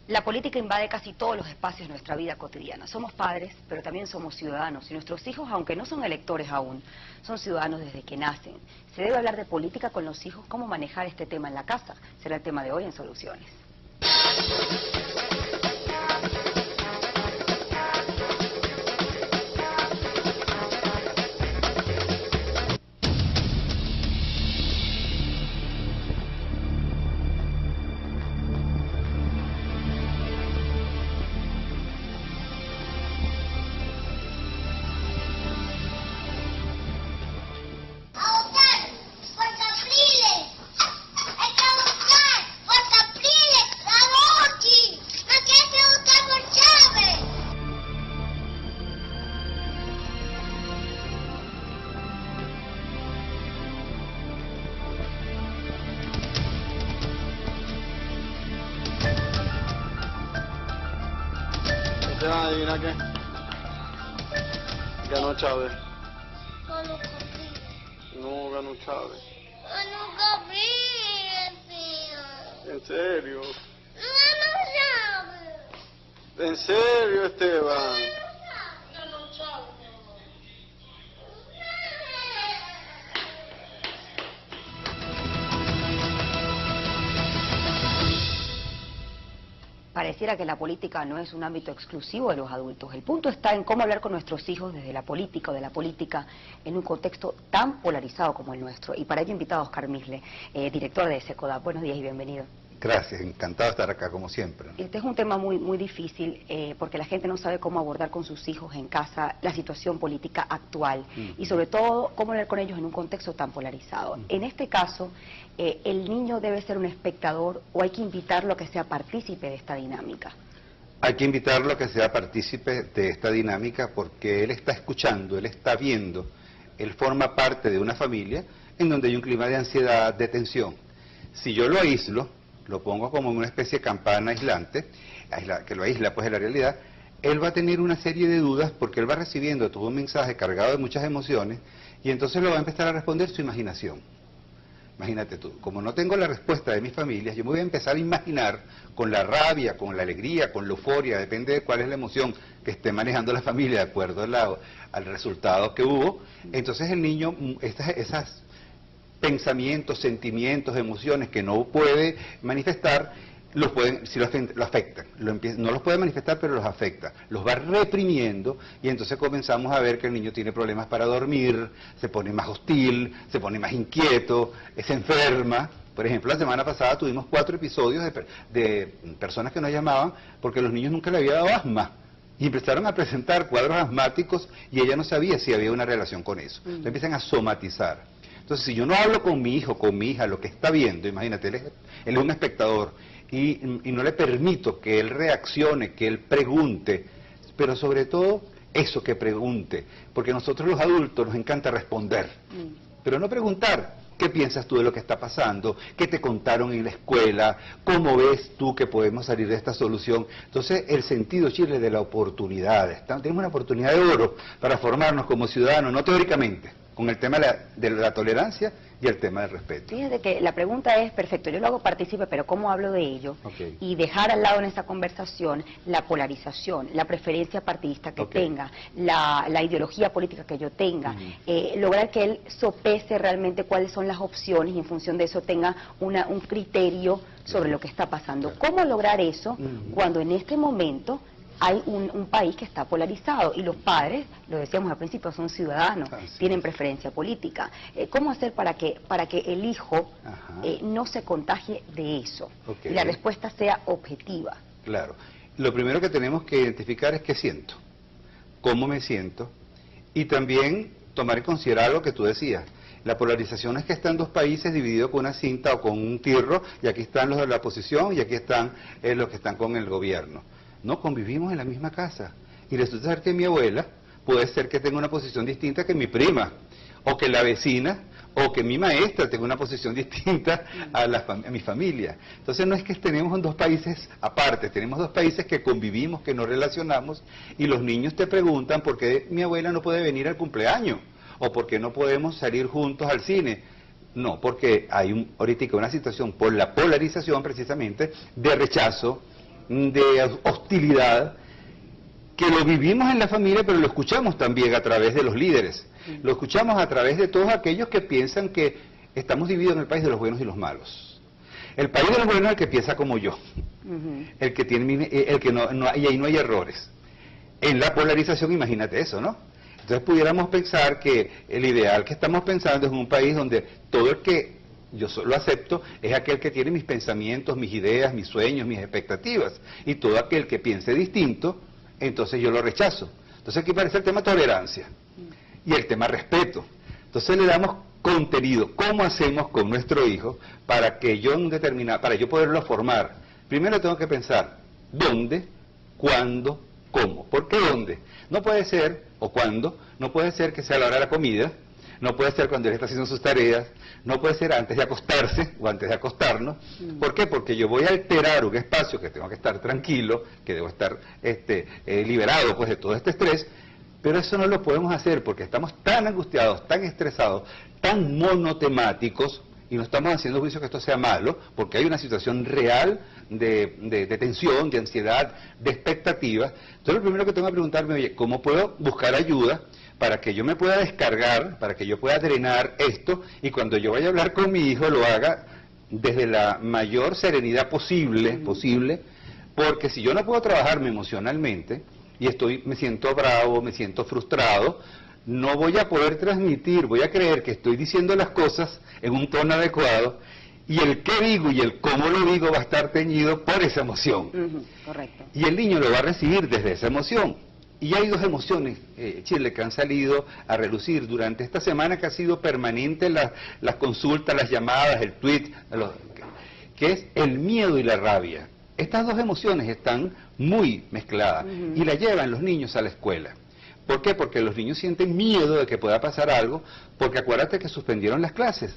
La política invade casi todos los espacios de nuestra vida cotidiana. Somos padres, pero también somos ciudadanos. Y nuestros hijos, aunque no son electores aún, son ciudadanos desde que nacen. Se debe hablar de política con los hijos, cómo manejar este tema en la casa. Será el tema de hoy en Soluciones. Adivina qué. Ganó Chávez. Ganó Gabriel. No, ganó Chávez. Ganó Gabriel, tío. ¿En serio? Ganó Chávez. ¿En serio, Esteban? Ganó Chávez, mi amor. Pareciera que la política no es un ámbito exclusivo de los adultos. El punto está en cómo hablar con nuestros hijos desde la política o de la política en un contexto tan polarizado como el nuestro. Y para ello invitado a Oscar Misle, director de SECODAP. Buenos días y bienvenido. Gracias, encantado de estar acá como siempre. Este es un tema muy difícil porque la gente no sabe cómo abordar con sus hijos en casa la situación política actual y sobre todo cómo hablar con ellos en un contexto tan polarizado. En este caso, ¿el niño debe ser un espectador o hay que invitarlo a que sea partícipe de esta dinámica? Hay que invitarlo a que sea partícipe de esta dinámica porque él está escuchando, él está viendo, él forma parte de una familia en donde hay un clima de ansiedad, de tensión. Si yo lo aíslo, lo pongo como en una especie de campana aislante, que lo aísla pues de la realidad, él va a tener una serie de dudas porque él va recibiendo todo un mensaje cargado de muchas emociones y entonces lo va a empezar a responder su imaginación. Imagínate tú, como no tengo la respuesta de mis familias, yo me voy a empezar a imaginar con la rabia, con la alegría, con la euforia, depende de cuál es la emoción que esté manejando la familia de acuerdo al resultado que hubo. Entonces el niño, esas pensamientos, sentimientos, emociones que no puede manifestar, si lo afectan, no los puede manifestar pero los afecta, los va reprimiendo y entonces comenzamos a ver que el niño tiene problemas para dormir, se pone más hostil, se pone más inquieto, se enferma. Por ejemplo, la semana pasada tuvimos 4 episodios de personas que nos llamaban porque los niños nunca le había dado asma. Y empezaron a presentar cuadros asmáticos y ella no sabía si había una relación con eso. Entonces empiezan a somatizar. Entonces, si yo no hablo con mi hijo, con mi hija, lo que está viendo, imagínate, él es un espectador, y no le permito que él reaccione, que él pregunte, pero sobre todo eso que pregunte, porque nosotros los adultos nos encanta responder, pero no preguntar. ¿Qué piensas tú de lo que está pasando? ¿Qué te contaron en la escuela? ¿Cómo ves tú que podemos salir de esta solución? Entonces, el sentido, Chile, de la oportunidad. Tenemos una oportunidad de oro para formarnos como ciudadanos, no teóricamente, con el tema de la tolerancia y el tema del respeto. Fíjate que la pregunta es, perfecto, yo lo hago partícipe, pero ¿cómo hablo de ello? Okay. Y dejar al lado en esa conversación la polarización, la preferencia partidista que tenga, la ideología política que yo tenga, lograr que él sopese realmente cuáles son las opciones y en función de eso tenga un criterio sobre lo que está pasando. ¿Cómo lograr eso cuando en este momento hay un país que está polarizado y los padres, lo decíamos al principio, son ciudadanos, tienen preferencia política? ¿Cómo hacer para que el hijo no se contagie de eso y la respuesta sea objetiva? Claro. Lo primero que tenemos que identificar es qué siento, cómo me siento y también tomar en consideración lo que tú decías. La polarización es que están 2 países divididos con una cinta o con un tirro y aquí están los de la oposición y aquí están los que están con el gobierno. No, convivimos en la misma casa. Y resulta ser que mi abuela puede ser que tenga una posición distinta que mi prima, o que la vecina, o que mi maestra tenga una posición distinta a mi familia. Entonces no es que tenemos 2 países aparte, tenemos 2 países que convivimos, que nos relacionamos, y los niños te preguntan por qué mi abuela no puede venir al cumpleaños, o por qué no podemos salir juntos al cine. No, porque hay ahorita una situación por la polarización precisamente de rechazo, de hostilidad, que lo vivimos en la familia, pero lo escuchamos también a través de los líderes. Lo escuchamos a través de todos aquellos que piensan que estamos divididos en el país de los buenos y los malos. El país de los buenos es el que piensa como yo, el que tiene, el que y ahí no hay errores. En la polarización, imagínate eso, ¿no? Entonces pudiéramos pensar que el ideal que estamos pensando es un país donde todo el que yo lo acepto es aquel que tiene mis pensamientos, mis ideas, mis sueños, mis expectativas, y todo aquel que piense distinto, entonces yo lo rechazo. Entonces aquí aparece el tema tolerancia y el tema respeto. Entonces le damos contenido. ¿Cómo hacemos con nuestro hijo para que para yo poderlo formar? Primero tengo que pensar dónde, cuándo, cómo. ¿Por qué dónde? No puede ser, o cuándo, no puede ser que sea a la hora de la comida, no puede ser cuando él está haciendo sus tareas, no puede ser antes de acostarse o antes de acostarnos. ¿Por qué? Porque yo voy a alterar un espacio que tengo que estar tranquilo, que debo estar liberado pues de todo este estrés, pero eso no lo podemos hacer porque estamos tan angustiados, tan estresados, tan monotemáticos, y no estamos haciendo juicio que esto sea malo, porque hay una situación real de tensión, de ansiedad, de expectativas. Entonces lo primero que tengo que preguntarme, oye, ¿cómo puedo buscar ayuda para que yo me pueda descargar, para que yo pueda drenar esto, y cuando yo vaya a hablar con mi hijo lo haga desde la mayor serenidad posible, porque si yo no puedo trabajarme emocionalmente, y me siento bravo, me siento frustrado, no voy a poder transmitir, voy a creer que estoy diciendo las cosas en un tono adecuado, y el qué digo y el cómo lo digo va a estar teñido por esa emoción. Correcto. Y el niño lo va a recibir desde esa emoción. Y hay dos emociones, Chile, que han salido a relucir durante esta semana, que ha sido permanente las consultas, las llamadas, el tweet, que es el miedo y la rabia. Estas dos emociones están muy mezcladas y la llevan los niños a la escuela. ¿Por qué? Porque los niños sienten miedo de que pueda pasar algo, porque acuérdate que suspendieron las clases.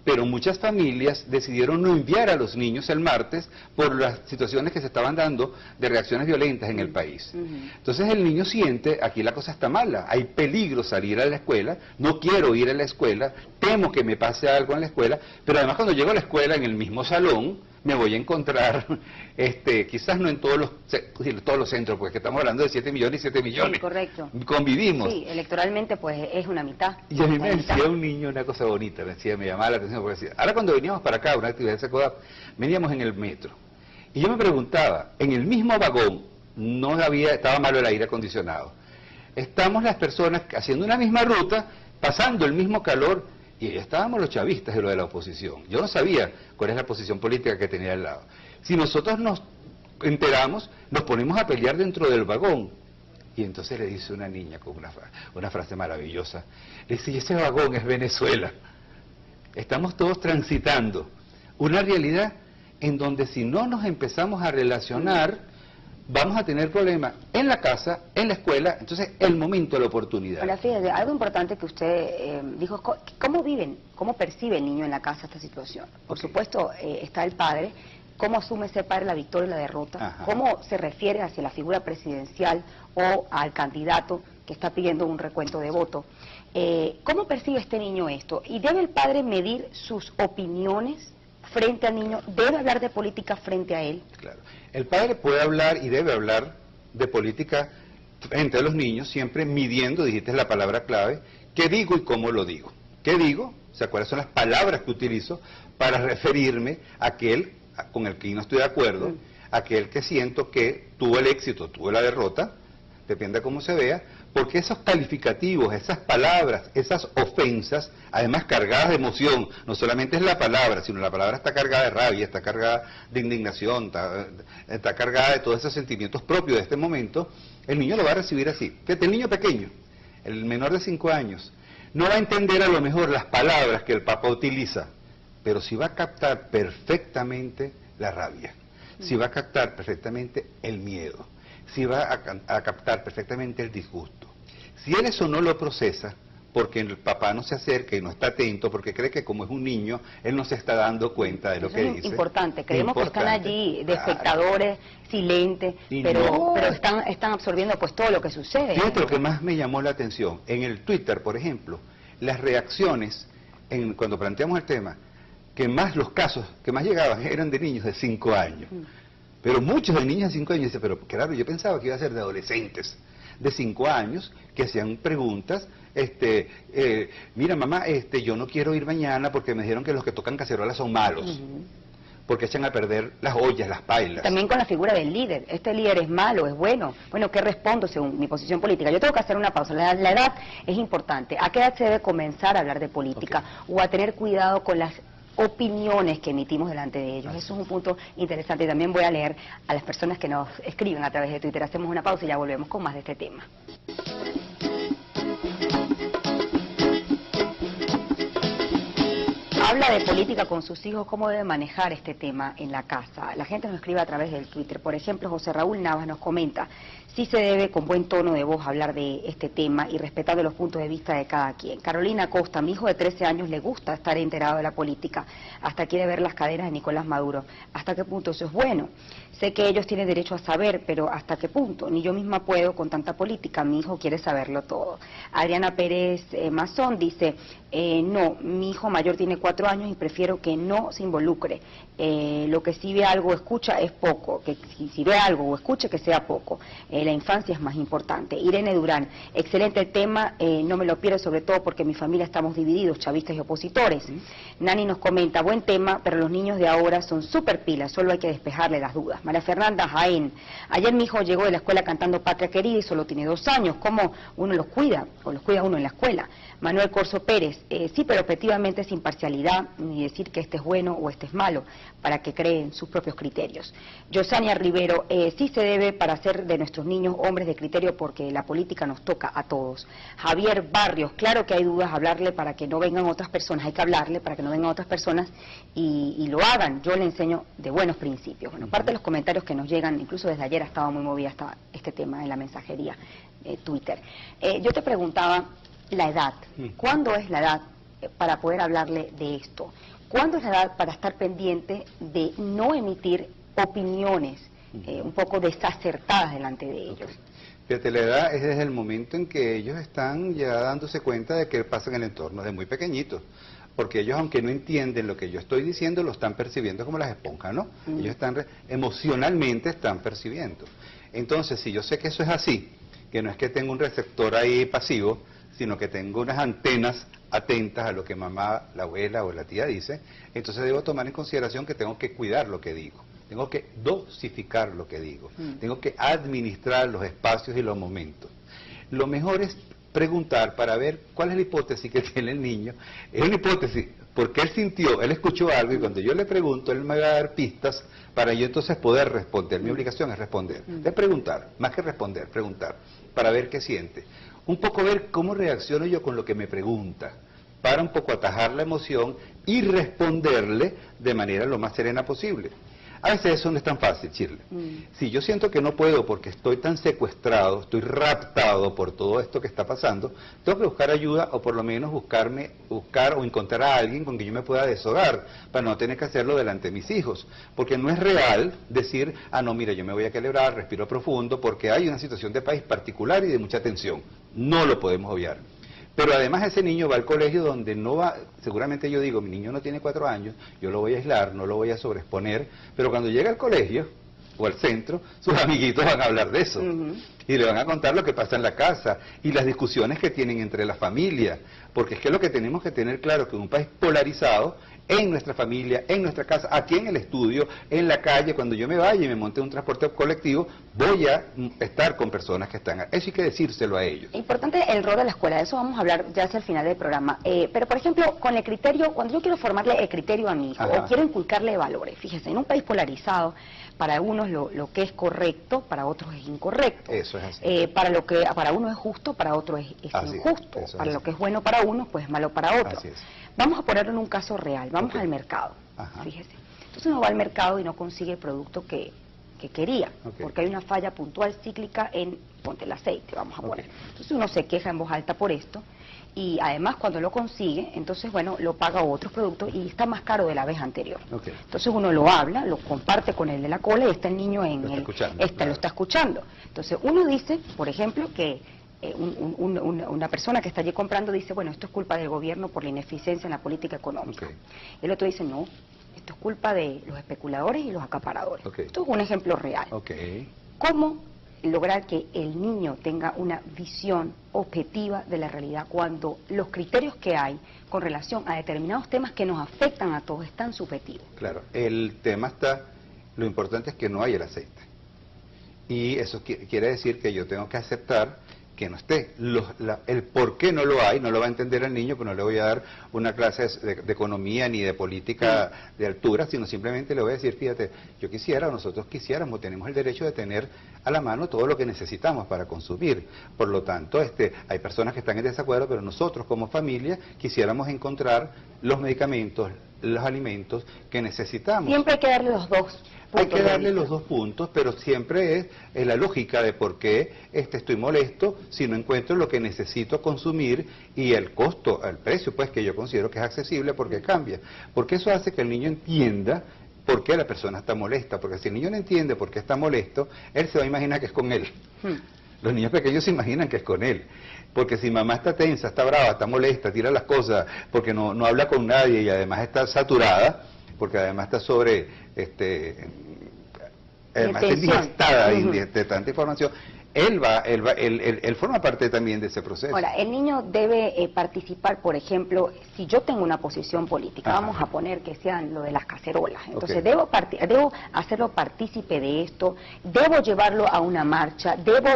Pero muchas familias decidieron no enviar a los niños el martes por las situaciones que se estaban dando de reacciones violentas en el país. Entonces el niño siente, aquí la cosa está mala, hay peligro salir a la escuela, no quiero ir a la escuela, temo que me pase algo en la escuela, pero además cuando llego a la escuela en el mismo salón, me voy a encontrar, quizás no en todos los centros, porque estamos hablando de 7 millones y 7 millones. Sí, correcto. Convivimos. Sí, electoralmente pues es una mitad. Y a mí me decía un niño una cosa bonita, me llamaba la atención, porque decía, ahora cuando veníamos para acá, una actividad de SECODAP, veníamos en el metro. Y yo me preguntaba, en el mismo vagón, estaba malo el aire acondicionado. Estamos las personas haciendo una misma ruta, pasando el mismo calor, y estábamos los chavistas de lo de la oposición. Yo no sabía cuál es la posición política que tenía al lado. Si nosotros nos enteramos, nos ponemos a pelear dentro del vagón. Y entonces le dice una niña con una frase maravillosa, le dice, y ese vagón es Venezuela. Estamos todos transitando una realidad en donde si no nos empezamos a relacionar, vamos a tener problemas en la casa, en la escuela. Entonces el momento, la oportunidad. Ahora, fíjate, algo importante que usted dijo, ¿cómo viven, cómo percibe el niño en la casa esta situación? Por supuesto, está el padre, ¿cómo asume ese padre la victoria y la derrota? ¿Cómo se refiere hacia la figura presidencial o al candidato que está pidiendo un recuento de votos? ¿Cómo percibe este niño esto? ¿Y debe el padre medir sus opiniones frente al niño? ¿Debe hablar de política frente a él? Claro. El padre puede hablar y debe hablar de política frente a los niños, siempre midiendo, dijiste la palabra clave, qué digo y cómo lo digo. ¿Qué digo? O sea, cuáles son las palabras que utilizo para referirme a aquel con el que no estoy de acuerdo, aquel que siento que tuvo el éxito, tuvo la derrota, depende de cómo se vea, porque esos calificativos, esas palabras, esas ofensas, además cargadas de emoción, no solamente es la palabra, sino la palabra está cargada de rabia, está cargada de indignación, está cargada de todos esos sentimientos propios de este momento, el niño lo va a recibir así. Fíjate, el niño pequeño, el menor de 5 años, no va a entender a lo mejor las palabras que el papá utiliza, pero sí va a captar perfectamente la rabia, sí va a captar perfectamente el miedo, sí va a captar perfectamente el disgusto. Si él eso no lo procesa, porque el papá no se acerca y no está atento, porque cree que como es un niño, él no se está dando cuenta de lo que dice. Es importante, creemos que están allí de espectadores, silentes, pero están absorbiendo pues todo lo que sucede. Fíjate lo que más me llamó la atención, en el Twitter, por ejemplo, las reacciones, cuando planteamos el tema, que más los casos que más llegaban eran de niños de 5 años. Pero muchos de niños de 5 años dicen, pero claro, yo pensaba que iba a ser de adolescentes de 5 años que hacían preguntas, mira mamá, yo no quiero ir mañana porque me dijeron que los que tocan cacerolas son malos. Porque echan a perder las ollas, las pailas. También con la figura del líder. ¿Este líder es malo, es bueno? Bueno, ¿qué respondo según mi posición política? Yo tengo que hacer una pausa. La edad es importante. ¿A qué edad se debe comenzar a hablar de política? O a tener cuidado con las opiniones que emitimos delante de ellos. Eso es un punto interesante. Y también voy a leer a las personas que nos escriben a través de Twitter. Hacemos una pausa y ya volvemos con más de este tema. Habla de política con sus hijos, cómo debe manejar este tema en la casa. La gente nos escribe a través del Twitter. Por ejemplo, José Raúl Navas nos comenta: sí se debe con buen tono de voz hablar de este tema y respetando los puntos de vista de cada quien. Carolina Costa: mi hijo de 13 años le gusta estar enterado de la política, hasta quiere ver las cadenas de Nicolás Maduro. ¿Hasta qué punto eso es bueno? Sé que ellos tienen derecho a saber, pero ¿hasta qué punto? Ni yo misma puedo con tanta política, mi hijo quiere saberlo todo. Adriana Pérez Mazón dice: no, mi hijo mayor tiene 4 años y prefiero que no se involucre. Lo que si ve algo o escucha es poco, que si ve algo o escuche que sea poco. La infancia es más importante. Irene Durán: excelente tema, no me lo pierdo, sobre todo porque en mi familia estamos divididos, chavistas y opositores. Nani nos comenta: buen tema, pero los niños de ahora son súper pilas, solo hay que despejarle las dudas. María Fernanda Jaén: ayer mi hijo llegó de la escuela cantando Patria Querida y solo tiene 2 años, ¿cómo uno los cuida? O los cuida uno en la escuela. Manuel Corso Pérez: sí, pero objetivamente sin parcialidad, ni decir que este es bueno o este es malo, para que creen sus propios criterios. Yosania Rivero: sí se debe para hacer de nuestros niños hombres de criterio porque la política nos toca a todos. Javier Barrios: claro que hay dudas, hablarle para que no vengan otras personas, hay que hablarle para que no vengan otras personas y lo hagan. Yo le enseño de buenos principios. Bueno, parte de los comentarios que nos llegan, incluso desde ayer ha estado muy movida hasta este tema en la mensajería Twitter. Yo te preguntaba la edad. ¿Cuándo es la edad para poder hablarle de esto? ¿Cuándo es la edad para estar pendiente de no emitir opiniones un poco desacertadas delante de ellos? Fíjate, la edad es desde el momento en que ellos están ya dándose cuenta de que pasa en el entorno, de muy pequeñitos. Porque ellos, aunque no entienden lo que yo estoy diciendo, lo están percibiendo como las esponjas, ¿no? Ellos están emocionalmente están percibiendo. Entonces, si yo sé que eso es así, que no es que tengo un receptor ahí pasivo, sino que tengo unas antenas atentas a lo que mamá, la abuela o la tía dice, entonces debo tomar en consideración que tengo que cuidar lo que digo, tengo que dosificar lo que digo, tengo que administrar los espacios y los momentos. Lo mejor es preguntar para ver cuál es la hipótesis que tiene el niño. Es una hipótesis porque él sintió, él escuchó algo y cuando yo le pregunto, él me va a dar pistas para yo entonces poder responder. Mi obligación es responder, es preguntar, más que responder, preguntar, para ver qué siente. Un poco ver cómo reacciono yo con lo que me pregunta, para un poco atajar la emoción y responderle de manera lo más serena posible. A veces eso no es tan fácil, Shirley. Si yo siento que no puedo porque estoy tan secuestrado, estoy raptado por todo esto que está pasando, tengo que buscar ayuda o por lo menos buscar o encontrar a alguien con quien yo me pueda deshogar para no tener que hacerlo delante de mis hijos. Porque no es real decir, no, mira, yo me voy a celebrar, respiro profundo, porque hay una situación de país particular y de mucha tensión. No lo podemos obviar. Pero además ese niño va al colegio donde no va, seguramente yo digo, mi niño no tiene 4 años, yo lo voy a aislar, no lo voy a sobreexponer, pero cuando llega al colegio o al centro, sus amiguitos van a hablar de eso. Y le van a contar lo que pasa en la casa y las discusiones que tienen entre la familia, porque es que lo que tenemos que tener claro es que en un país polarizado, en nuestra familia, en nuestra casa, aquí en el estudio, en la calle, cuando yo me vaya y me monte un transporte colectivo, voy a estar con personas que están... Eso hay que decírselo a ellos. Importante el rol de la escuela, de eso vamos a hablar ya hacia el final del programa. Pero, por ejemplo, con el criterio, cuando yo quiero formarle el criterio a mi hijo, o quiero inculcarle valores, fíjese, en un país polarizado, para unos lo que es correcto, para otros es incorrecto. Eso es así. Para lo que para uno es justo, para otro es injusto. Para lo que es bueno para uno, pues es malo para otro. Así es. Vamos a ponerlo en un caso real, vamos al mercado, fíjese. Entonces uno va al mercado y no consigue el producto que quería, porque hay una falla puntual cíclica en, ponte el aceite, vamos a poner. Entonces uno se queja en voz alta por esto, y además cuando lo consigue, entonces bueno, lo paga otros productos y está más caro de la vez anterior. Entonces uno lo habla, lo comparte con el de la cola y está el niño en lo está escuchando. Entonces uno dice, por ejemplo, que una persona que está allí comprando dice, bueno, esto es culpa del gobierno por la ineficiencia en la política económica. El otro dice, no, Esto es culpa de los especuladores y los acaparadores. Okay. Esto es un ejemplo real. Okay. ¿Cómo lograr que el niño tenga una visión objetiva de la realidad cuando los criterios que hay con relación a determinados temas que nos afectan a todos están subjetivos? Claro, el tema está, lo importante es que no hay el aceite. Y eso quiere decir que yo tengo que aceptar que no esté. El por qué no lo hay, no lo va a entender el niño, pero no le voy a dar una clase de economía ni de política de altura, sino simplemente le voy a decir, fíjate, yo quisiera, nosotros quisiéramos, tenemos el derecho de tener a la mano todo lo que necesitamos para consumir. Por lo tanto, hay personas que están en desacuerdo, pero nosotros como familia quisiéramos encontrar los medicamentos, los alimentos que necesitamos. Siempre hay que darle los dos. Hay que darle los dos puntos, pero siempre es la lógica de por qué estoy molesto si no encuentro lo que necesito consumir y el costo, el precio, pues que yo considero que es accesible porque cambia. Porque eso hace que el niño entienda por qué la persona está molesta, porque si el niño no entiende por qué está molesto, él se va a imaginar que es con él. Los niños pequeños se imaginan que es con él. Porque si mamá está tensa, está brava, está molesta, tira las cosas, porque no habla con nadie y además está saturada, porque además está además está indigestada de tanta información, él forma parte también de ese proceso. Ahora, el niño debe participar, por ejemplo, si yo tengo una posición política, Ajá. vamos a poner que sean lo de las cacerolas, entonces Okay. debo hacerlo partícipe de esto, debo llevarlo a una marcha, debo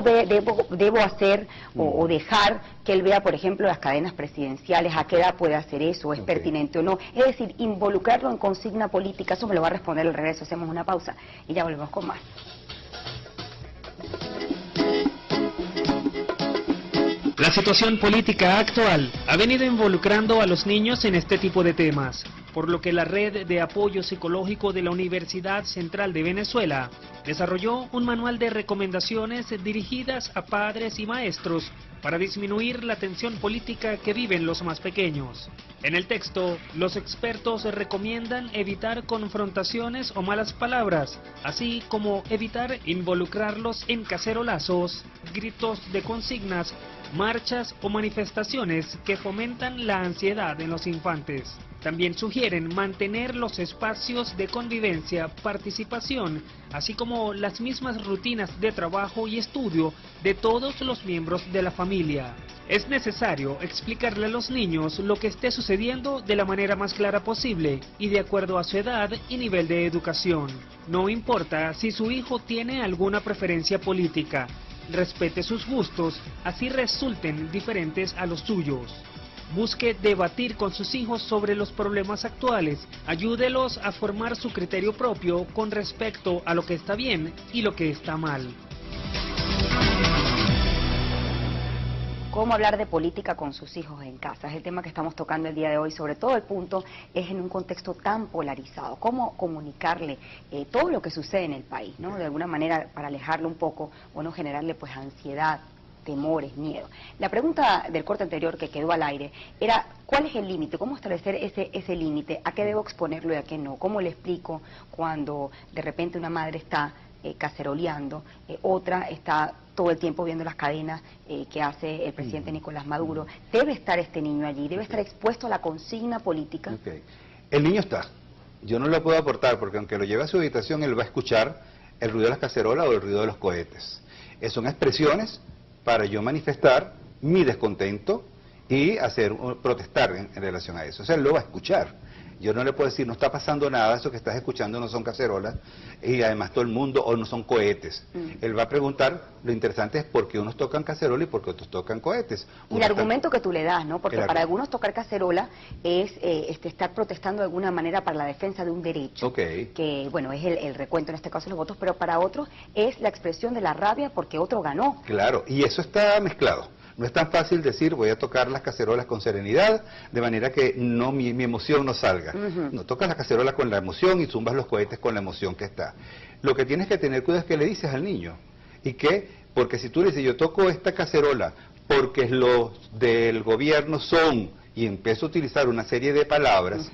hacer o dejar que él vea, por ejemplo, las cadenas presidenciales, a qué edad puede hacer eso, es Okay. pertinente o no, es decir, involucrarlo en consigna política. Eso me lo va a responder al regreso, hacemos una pausa y ya volvemos con más. La situación política actual ha venido involucrando a los niños en este tipo de temas, por lo que la Red de Apoyo Psicológico de la Universidad Central de Venezuela desarrolló un manual de recomendaciones dirigidas a padres y maestros para disminuir la tensión política que viven los más pequeños. En el texto, los expertos recomiendan evitar confrontaciones o malas palabras, así como evitar involucrarlos en cacerolazos, gritos de consignas, marchas o manifestaciones que fomentan la ansiedad en los infantes. También sugieren mantener los espacios de convivencia, participación, así como las mismas rutinas de trabajo y estudio de todos los miembros de la familia. Es necesario explicarle a los niños lo que esté sucediendo de la manera más clara posible y de acuerdo a su edad y nivel de educación. No importa si su hijo tiene alguna preferencia política, respete sus gustos, así resulten diferentes a los suyos. Busque debatir con sus hijos sobre los problemas actuales, ayúdelos a formar su criterio propio con respecto a lo que está bien y lo que está mal. ¿Cómo hablar de política con sus hijos en casa? Es el tema que estamos tocando el día de hoy. Sobre todo el punto es en un contexto tan polarizado. ¿Cómo comunicarle todo lo que sucede en el país, ¿no? De alguna manera para alejarlo un poco o no generarle pues ansiedad, temores, miedo. La pregunta del corte anterior que quedó al aire era ¿cuál es el límite? ¿Cómo establecer ese límite? ¿A qué debo exponerlo y a qué no? ¿Cómo le explico cuando de repente una madre está caceroleando, otra está todo el tiempo viendo las cadenas que hace el presidente Nicolás Maduro? ¿Debe estar este niño allí? ¿Debe estar expuesto a la consigna política? Okay. El niño está. Yo no lo puedo aportar porque aunque lo lleve a su habitación, él va a escuchar el ruido de las cacerolas o el ruido de los cohetes. Son expresiones para yo manifestar mi descontento y protestar en relación a eso. O sea, él lo va a escuchar. Yo no le puedo decir, no está pasando nada, eso que estás escuchando no son cacerolas, y además todo el mundo, o no son cohetes. Él va a preguntar, lo interesante es por qué unos tocan cacerola y por qué otros tocan cohetes. Y el argumento que tú le das, ¿no? Porque para algunos tocar cacerola es estar protestando de alguna manera para la defensa de un derecho, que bueno, es el recuento en este caso de los votos, pero para otros es la expresión de la rabia porque otro ganó. Claro, y eso está mezclado. No es tan fácil decir voy a tocar las cacerolas con serenidad, de manera que mi emoción no salga. No, tocas la cacerola con la emoción y zumbas los cohetes con la emoción que está. Lo que tienes que tener cuidado es que le dices al niño. Porque si tú le dices yo toco esta cacerola porque los del gobierno son, y empiezo a utilizar una serie de palabras,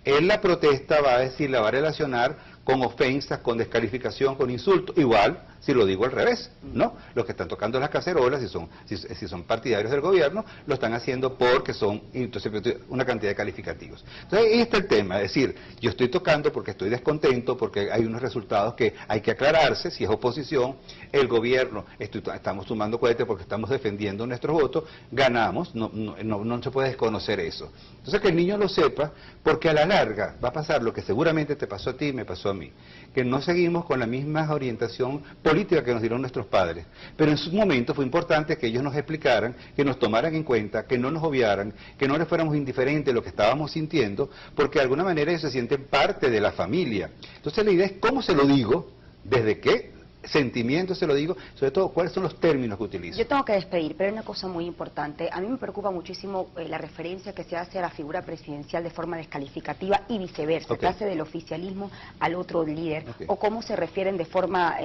él la protesta la va a relacionar con ofensas, con descalificación, con insultos. Igual si lo digo al revés, ¿no? Los que están tocando las cacerolas, si son partidarios del gobierno, lo están haciendo porque son, entonces, una cantidad de calificativos. Entonces, ahí está el tema, es decir, yo estoy tocando porque estoy descontento, porque hay unos resultados que hay que aclararse, si es oposición, el gobierno, estamos sumando cohetes porque estamos defendiendo nuestros votos, ganamos, no se puede desconocer eso. Entonces, que el niño lo sepa, porque a la larga va a pasar lo que seguramente te pasó a ti y me pasó a mí, que no seguimos con la misma orientación política que nos dieron nuestros padres, pero en su momento fue importante que ellos nos explicaran, que nos tomaran en cuenta, que no nos obviaran, que no les fuéramos indiferentes de lo que estábamos sintiendo, porque de alguna manera ellos se sienten parte de la familia. Entonces la idea es cómo se lo digo, desde qué sentimiento se lo digo, sobre todo cuáles son los términos que utilizo. Yo tengo que despedir, pero hay una cosa muy importante. A mí me preocupa muchísimo la referencia que se hace a la figura presidencial de forma descalificativa y viceversa, que hace del oficialismo al otro líder, o cómo se refieren de forma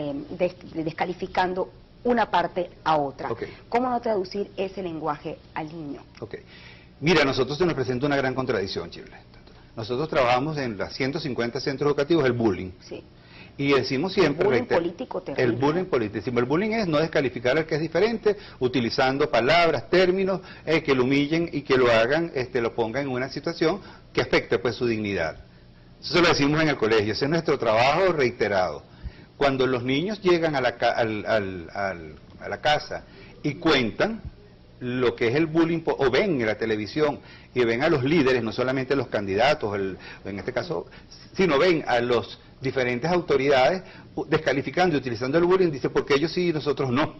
descalificando una parte a otra. ¿Cómo no traducir ese lenguaje al niño? Mira, a nosotros se nos presenta una gran contradicción, Chile. Nosotros trabajamos en los 150 centros educativos el bullying. Sí. Y decimos siempre... El bullying político terrible. El bullying político. El bullying es no descalificar al que es diferente, utilizando palabras, términos, que lo humillen y que lo hagan, lo pongan en una situación que afecte pues su dignidad. Eso lo decimos en el colegio, ese es nuestro trabajo reiterado. Cuando los niños llegan a la casa y cuentan lo que es el bullying, o ven en la televisión y ven a los líderes, no solamente a los candidatos, en este caso, sino ven a los diferentes autoridades descalificando y utilizando el bullying, dice, porque ellos sí y nosotros no.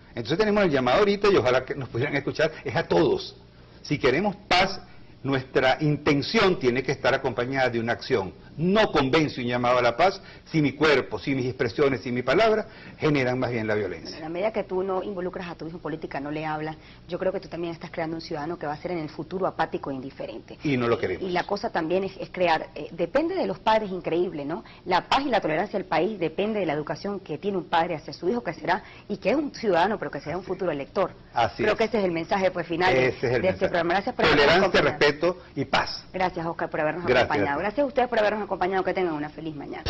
Entonces tenemos el llamado ahorita, y ojalá que nos pudieran escuchar, es a todos. Si queremos paz, nuestra intención tiene que estar acompañada de una acción. No convence un llamado a la paz si mi cuerpo, si mis expresiones, si mi palabra generan más bien la violencia. En la medida que tú no involucras a tu hijo en política, no le hablas, yo creo que tú también estás creando un ciudadano que va a ser en el futuro apático e indiferente. Y no lo queremos. Y la cosa también es crear, depende de los padres, increíble, ¿no? La paz y la tolerancia del país depende de la educación que tiene un padre hacia su hijo, que será, y que es un ciudadano, pero que será un futuro elector. Así creo que ese es el mensaje pues final de este programa. Gracias por tolerancia, respeto y paz. Gracias, Oscar, por habernos acompañado. Gracias a ustedes por habernos acompañado. Que tengan una feliz mañana.